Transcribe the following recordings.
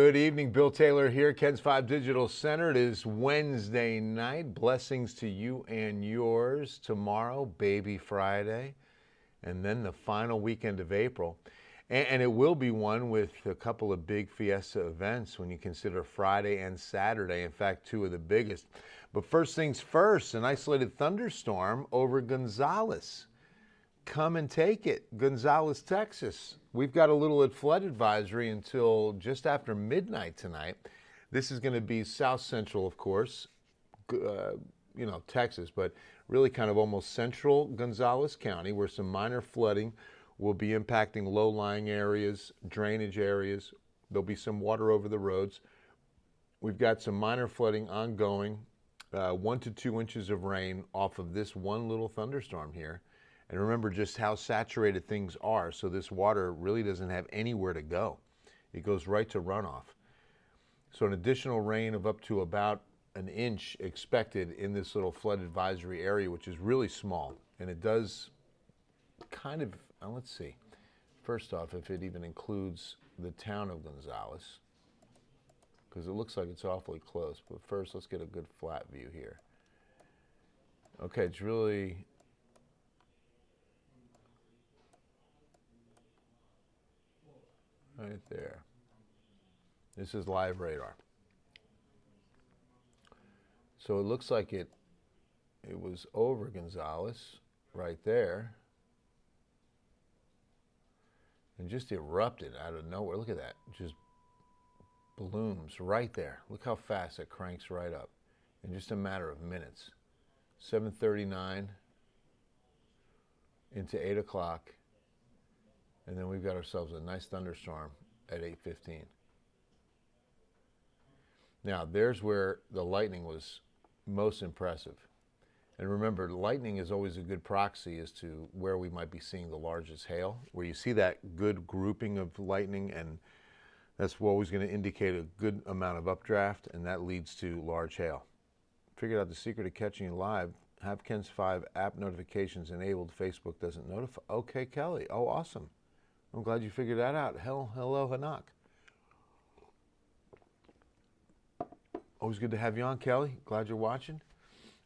Good evening, Bill Taylor here, Ken's 5 Digital Center. It is Wednesday night. Blessings to you and yours. Tomorrow, Baby Friday, and then the final weekend of April. And it will be one with a couple of big Fiesta events when you consider Friday and Saturday. In fact, two of the biggest. But first things first, an isolated thunderstorm over Gonzales. Come and take it, Gonzales, Texas. We've got a little flood advisory until just after midnight tonight. This is going to be south central, of course, Texas, but really kind of almost central Gonzales County, where some minor flooding will be impacting low-lying areas, drainage areas. There'll be some water over the roads. We've got some minor flooding ongoing, 1 to 2 inches of rain off of this one little thunderstorm here. And remember just how saturated things are, so this water really doesn't have anywhere to go. It goes right to runoff. So an additional rain of up to about an inch expected in this little flood advisory area, which is really small. And it does kind of, let's see, first off, if it even includes the town of Gonzales, because it looks like it's awfully close. But first, let's get a good flat view here. Okay, it's really... right there. This is live radar. So it looks like it was over Gonzales right there and just erupted out of nowhere. Look at that. Just blooms right there. Look how fast it cranks right up in just a matter of minutes. 7:39 into 8 o'clock. And then we've got ourselves a nice thunderstorm at 8:15. Now, there's where the lightning was most impressive. And remember, lightning is always a good proxy as to where we might be seeing the largest hail, where you see that good grouping of lightning, and that's always going to indicate a good amount of updraft, and that leads to large hail. Figured out the secret of catching it live. Have Ken's 5 app notifications enabled. Facebook doesn't notify. Okay, Kelly. Oh, awesome. I'm glad you figured that out. Hello, Hanak. Always good to have you on, Kelly. Glad you're watching.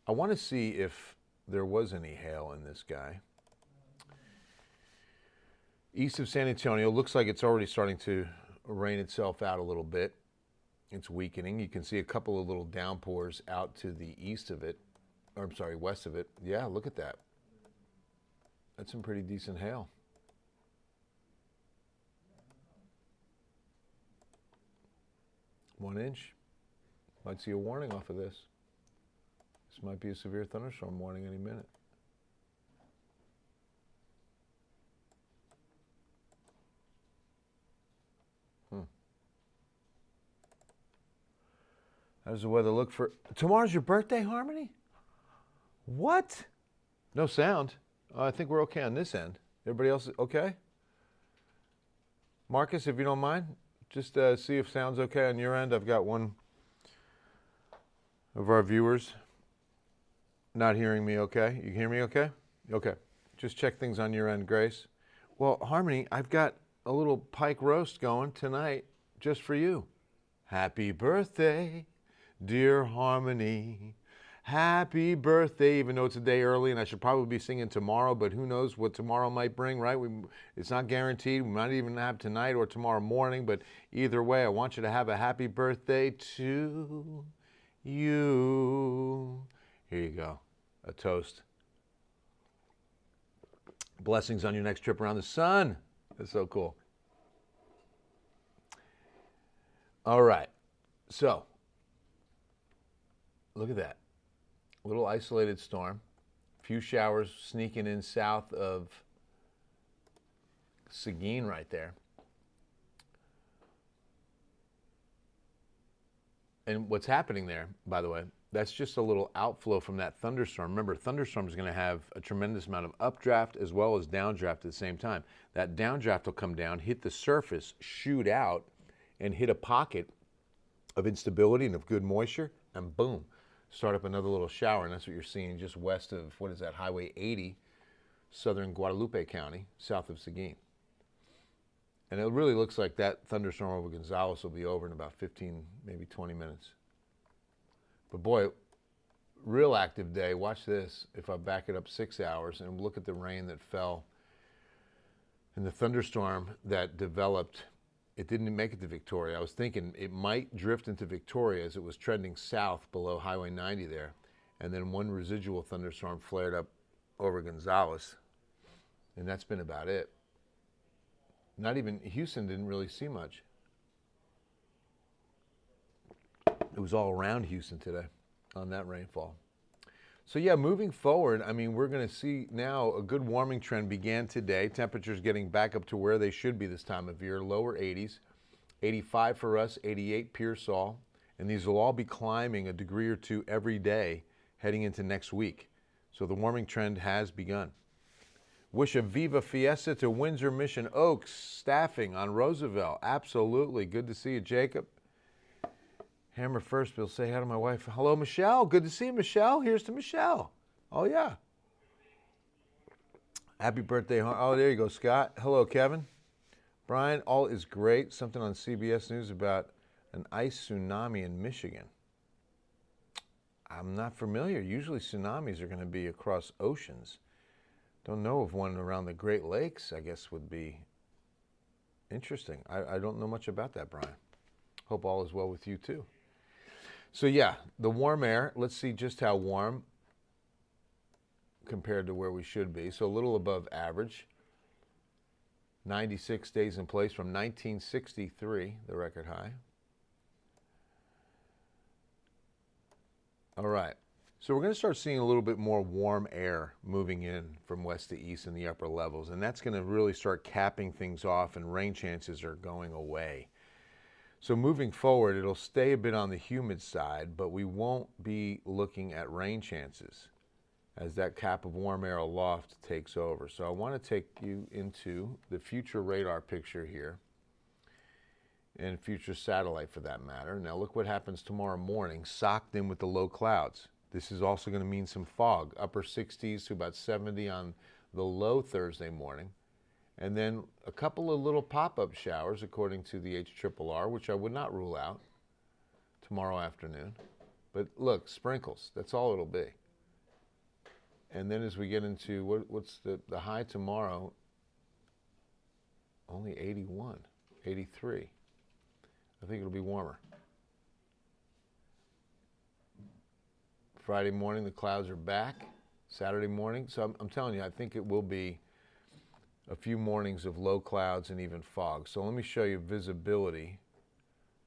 I want to see if there was any hail in this guy. East of San Antonio, looks like it's already starting to rain itself out a little bit. It's weakening. You can see a couple of little downpours out to the east of it, or I'm sorry, west of it. Yeah, look at that. That's some pretty decent hail. 1 inch. Might see a warning off of this. This might be a severe thunderstorm warning any minute. How does the weather look for... Tomorrow's your birthday, Harmony? What? No sound. I think we're okay on this end. Everybody else okay? Marcus, if you don't mind, just see if sound's okay on your end. I've got one of our viewers not hearing me okay. You hear me okay? Okay. Just check things on your end, Grace. Well, Harmony, I've got a little pike roast going tonight just for you. Happy birthday, dear Harmony. Happy birthday, even though it's a day early, and I should probably be singing tomorrow, but who knows what tomorrow might bring, right? It's not guaranteed. We might even have tonight or tomorrow morning, but either way, I want you to have a happy birthday to you. Here you go, a toast. Blessings on your next trip around the sun. That's so cool. All right, so look at that. Little isolated storm. Few showers sneaking in south of Seguin right there. And what's happening there, by the way, that's just a little outflow from that thunderstorm. Remember, thunderstorm is going to have a tremendous amount of updraft as well as downdraft at the same time. That downdraft will come down, hit the surface, shoot out, and hit a pocket of instability and of good moisture, and boom, start up another little shower. And that's what you're seeing just west of, what is that, Highway 80, southern Guadalupe County, south of Seguin. And it really looks like that thunderstorm over Gonzales will be over in about 15, maybe 20 minutes. But boy, real active day. Watch this. If I back it up 6 hours and look at the rain that fell and the thunderstorm that developed, it didn't make it to Victoria. I was thinking it might drift into Victoria as it was trending south below Highway 90 there. And then one residual thunderstorm flared up over Gonzales. And that's been about it. Not even Houston didn't really see much. It was all around Houston today on that rainfall. So yeah, moving forward, I mean, we're going to see now a good warming trend began today. Temperatures getting back up to where they should be this time of year, lower 80s. 85 for us, 88 Pearsall. And these will all be climbing a degree or two every day heading into next week. So the warming trend has begun. Wish a Viva Fiesta to Windsor Mission Oaks staffing on Roosevelt. Absolutely. Good to see you, Jacob. Hammer first, Bill. Say hi to my wife. Hello, Michelle. Good to see you, Michelle. Here's to Michelle. Oh, yeah. Happy birthday. Oh, there you go, Scott. Hello, Kevin. Brian, all is great. Something on CBS News about an ice tsunami in Michigan. I'm not familiar. Usually tsunamis are going to be across oceans. Don't know of one around the Great Lakes, I guess, would be interesting. I don't know much about that, Brian. Hope all is well with you, too. So, yeah, the warm air. Let's see just how warm compared to where we should be. So a little above average. 96 days in place from 1963, the record high. All right. So we're going to start seeing a little bit more warm air moving in from west to east in the upper levels, and that's going to really start capping things off, and rain chances are going away. So moving forward, it'll stay a bit on the humid side, but we won't be looking at rain chances as that cap of warm air aloft takes over. So I want to take you into the future radar picture here, and future satellite for that matter. Now look what happens tomorrow morning, socked in with the low clouds. This is also going to mean some fog, upper 60s to about 70 on the low Thursday morning. And then a couple of little pop-up showers, according to the HRRR, which I would not rule out tomorrow afternoon. But look, sprinkles, that's all it'll be. And then as we get into, what's the high tomorrow? Only 81, 83. I think it'll be warmer. Friday morning, the clouds are back. Saturday morning, so I'm telling you, I think it will be a few mornings of low clouds and even fog. So let me show you visibility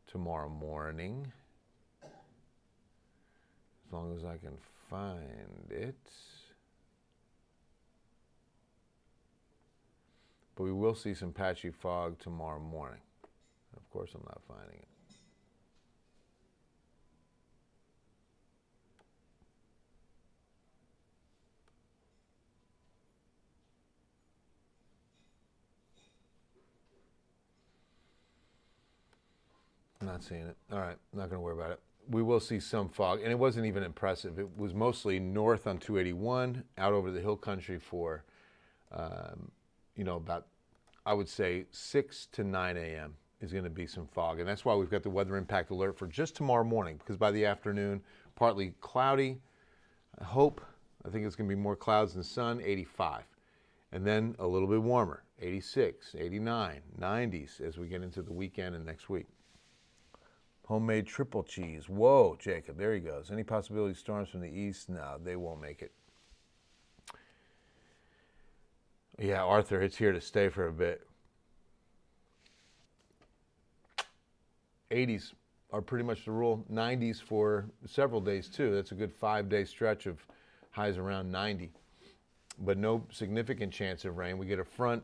tomorrow morning, as long as I can find it. But we will see some patchy fog tomorrow morning. Of course, I'm not finding it. I'm not seeing it. All right, not going to worry about it. We will see some fog, and it wasn't even impressive. It was mostly north on 281, out over the hill country for, about, I would say, 6 to 9 a.m. is going to be some fog. And that's why we've got the weather impact alert for just tomorrow morning, because by the afternoon, partly cloudy. I think it's going to be more clouds than sun, 85. And then a little bit warmer, 86, 89, 90s as we get into the weekend and next week. Homemade triple cheese. Whoa, Jacob, there he goes. Any possibility of storms from the east? No, they won't make it. Yeah, Arthur, it's here to stay for a bit. 80s are pretty much the rule. 90s for several days, too. That's a good 5-day stretch of highs around 90. But no significant chance of rain. We get a front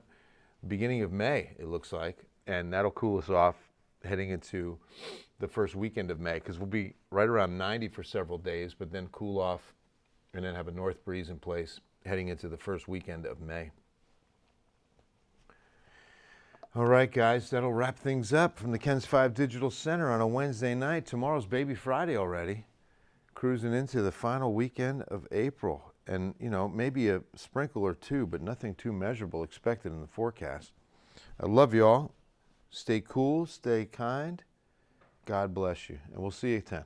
beginning of May, it looks like, and that'll cool us off heading into the first weekend of May, because we'll be right around 90 for several days, but then cool off and then have a north breeze in place heading into the first weekend of May. All right, guys, that'll wrap things up from the KENS 5 Digital Center on a Wednesday night. Tomorrow's Baby Friday already, cruising into the final weekend of April. And, maybe a sprinkle or two, but nothing too measurable expected in the forecast. I love you all. Stay cool, stay kind. God bless you. And we'll see you at 10.